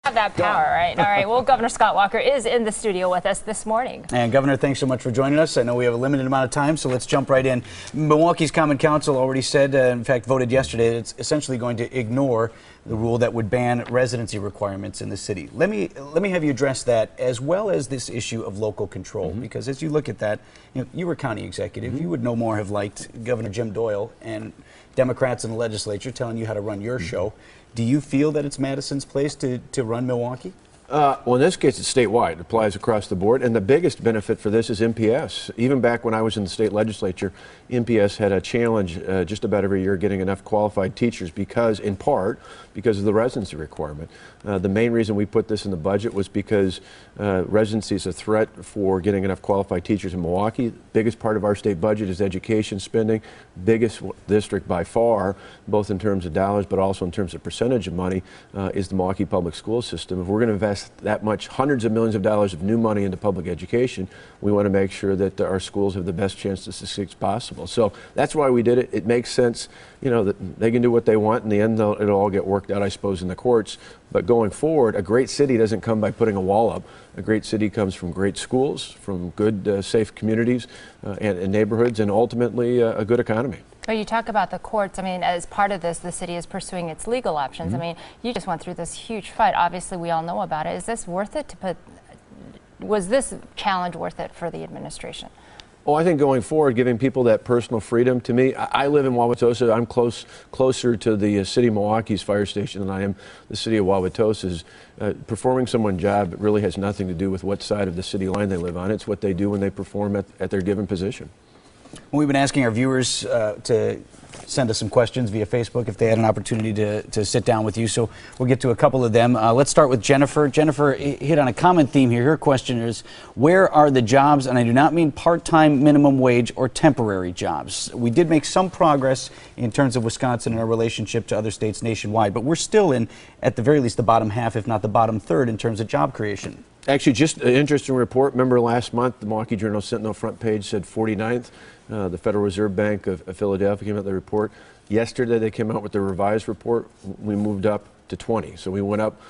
Have that power, right? All right. Well, Governor Scott Walker is in the studio with us this morning. And Governor, thanks so much for joining us. I know we have a limited amount of time, so let's jump right in. Milwaukee's Common Council already said, in fact, voted yesterday that it's essentially going to ignore the rule that would ban residency requirements in the city. Let me have you address that, as well as this issue of local control, because as you look at that, you were county executive. You would no more have liked Governor Jim Doyle and Democrats in the legislature telling you how to run your show. Do you feel that it's Madison's place to run Milwaukee? Well, in this case, it's statewide. It applies across the board. And the biggest benefit for this is MPS. Even back when I was in the state legislature, MPS had a challenge just about every year getting enough qualified teachers in part, because of the residency requirement. The main reason we put this in the budget was because residency is a threat for getting enough qualified teachers in Milwaukee. Biggest part of our state budget is education spending. Biggest district by far, both in terms of dollars but also in terms of percentage of money, is the Milwaukee public school system. If we're going to invest that much, hundreds of millions of dollars of new money into public education, we want to make sure that our schools have the best chance to succeed as possible. So that's why we did it. It makes sense, that they can do what they want. In the end, it'll all get worked out, I suppose, in the courts. But going forward, a great city doesn't come by putting a wall up. A great city comes from great schools, from good, safe communities and neighborhoods, and ultimately a good economy. But you talk about the courts. I mean, as part of this, the city is pursuing its legal options. I mean, you just went through this huge fight. Obviously, we all know about it. Is this worth it to put? Was this challenge worth it for the administration? Well, I think going forward, giving people that personal freedom. To me, I live in Wauwatosa. I'm closer to the city of Milwaukee's fire station than I am the city of Wauwatosa's. Performing someone's job really has nothing to do with what side of the city line they live on. It's what they do when they perform at their given position. We've been asking our viewers to send us some questions via Facebook if they had an opportunity to sit down with you. So we'll get to a couple of them. Let's start with Jennifer. Jennifer hit on a common theme here. Her question is, where are the jobs? And I do not mean part-time minimum wage or temporary jobs. We did make some progress in terms of Wisconsin and our relationship to other states nationwide, but we're still in, at the very least, the bottom half, if not the bottom third, in terms of job creation. Actually, just an interesting report. Remember last month, the Milwaukee Journal-Sentinel front page said 49th. The Federal Reserve Bank of Philadelphia came out with the report. Yesterday, they came out with the revised report. We moved up to 20. So we went up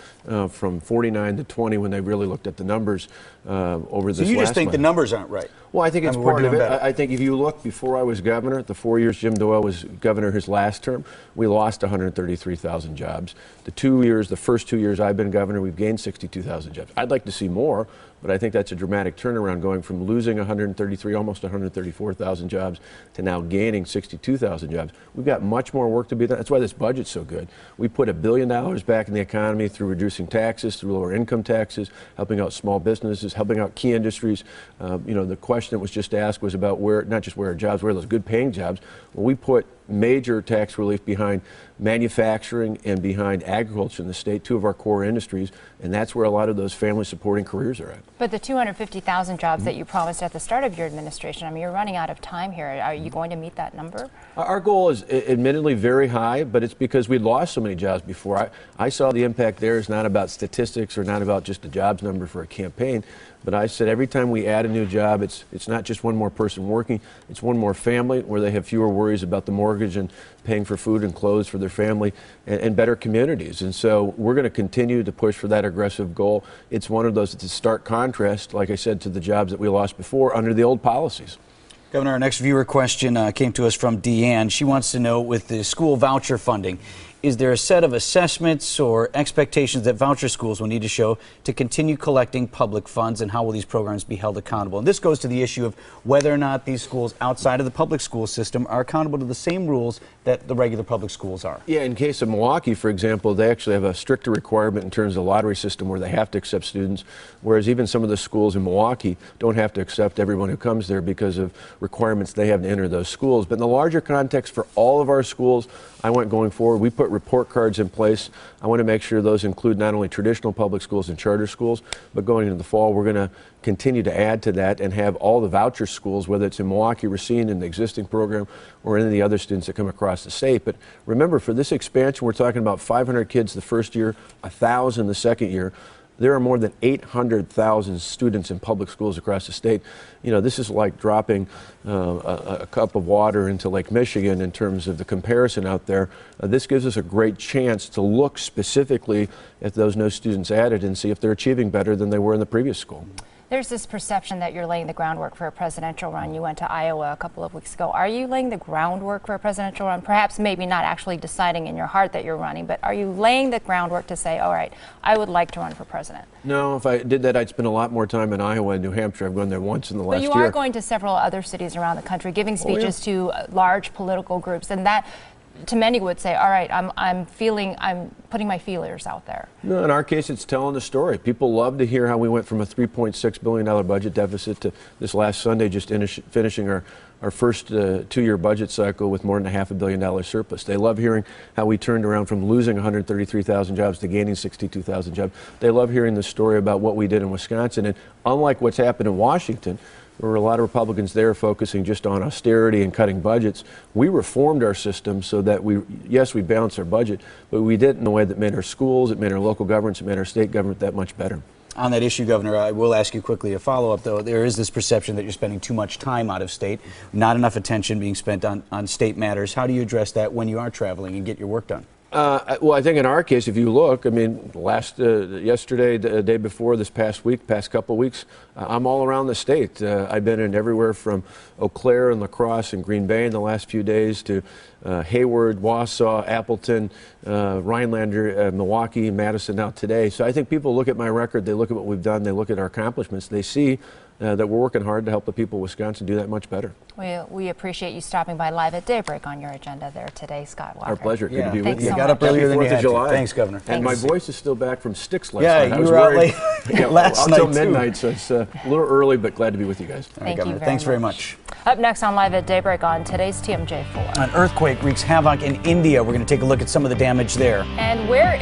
from 49 to 20 when they really looked at the numbers over this last month. So you just think the numbers aren't right? Well, I think it's part of it. I think if you look, before I was governor, the 4 years Jim Doyle was governor his last term, we lost 133,000 jobs. The first 2 years I've been governor, we've gained 62,000 jobs. I'd like to see more, but I think that's a dramatic turnaround, going from losing 133, almost 134,000 jobs to now gaining 62,000 jobs. We've got much more work to be done. That's why this budget's so good. We put $1 billion back in the economy through reducing taxes, through lower income taxes, helping out small businesses, helping out key industries. The question that was just asked was about not just where are jobs, where are those good paying jobs. Well, we put major tax relief behind manufacturing and behind agriculture in the state, two of our core industries, and that's where a lot of those family supporting careers are at. But the 250,000 jobs that you promised at the start of your administration, I mean, you're running out of time here. Are you going to meet that number? Our goal is admittedly very high, but it's because we'd lost so many jobs before. I saw the impact there is not about statistics or not about just a jobs number for a campaign, but I said every time we add a new job, it's not just one more person working, it's one more family where they have fewer worries about the mortgage and paying for food and clothes for their family, and better communities. And so we're going to continue to push for that aggressive goal. It's one of those, it's a stark contrast, like I said, to the jobs that we lost before under the old policies. Governor, our next viewer question came to us from Deanne. She wants to know, with the school voucher funding, is there a set of assessments or expectations that voucher schools will need to show to continue collecting public funds, and how will these programs be held accountable? And this goes to the issue of whether or not these schools outside of the public school system are accountable to the same rules that the regular public schools are. Yeah, in case of Milwaukee, for example, they actually have a stricter requirement in terms of the lottery system where they have to accept students, whereas even some of the schools in Milwaukee don't have to accept everyone who comes there because of requirements they have to enter those schools. But in the larger context for all of our schools, I want going forward, we put report cards in place. I want to make sure those include not only traditional public schools and charter schools, but going into the fall, we're going to continue to add to that and have all the voucher schools, whether it's in Milwaukee, Racine, in the existing program, or any of the other students that come across the state. But remember, for this expansion, we're talking about 500 kids the first year, 1,000 the second year. There are more than 800,000 students in public schools across the state. You know, this is like dropping a cup of water into Lake Michigan in terms of the comparison out there. This gives us a great chance to look specifically at those no students added and see if they're achieving better than they were in the previous school. There's this perception that you're laying the groundwork for a presidential run. You went to Iowa a couple of weeks ago. Are you laying the groundwork for a presidential run? Perhaps maybe not actually deciding in your heart that you're running, but are you laying the groundwork to say, all right, I would like to run for president? No, if I did that, I'd spend a lot more time in Iowa and New Hampshire. I've gone there once in the last year. But you are going to several other cities around the country, giving speeches to large political groups, and that, to many would say, all right, I'm putting my feelers out there. No, in our case, it's telling the story. People love to hear how we went from a $3.6 billion budget deficit to this last Sunday just finishing our first two-year budget cycle with more than a $500 million surplus. They love hearing how we turned around from losing 133,000 jobs to gaining 62,000 jobs. They love hearing the story about what we did in Wisconsin. And unlike what's happened in Washington, there were a lot of Republicans there focusing just on austerity and cutting budgets. We reformed our system so that we balanced our budget, but we did it in a way that made our schools, it made our local governments, it made our state government that much better. On that issue, Governor, I will ask you quickly a follow-up, though. There is this perception that you're spending too much time out of state, not enough attention being spent on state matters. How do you address that when you are traveling and get your work done? Well, I think in our case, if you look, I mean, yesterday, the day before, this past week, past couple of weeks, I'm all around the state. I've been in everywhere from Eau Claire and La Crosse and Green Bay in the last few days to Hayward, Wausau, Appleton, Rhinelander, Milwaukee, Madison now today. So I think people look at my record, they look at what we've done, they look at our accomplishments, they see that we're working hard to help the people of Wisconsin do that much better. We appreciate you stopping by live at Daybreak on your agenda there today, Scott Walker. Our pleasure. Good to be with you. So got up earlier than you had to. Thanks, Governor. And my voice is still back from Sticks last night. Yeah, you were out late last night, until midnight, so it's a little early, but glad to be with you guys. Thank you Thanks very much. Up next on Live at Daybreak on today's TMJ4. An earthquake wreaks havoc in India. We're going to take a look at some of the damage there. And where is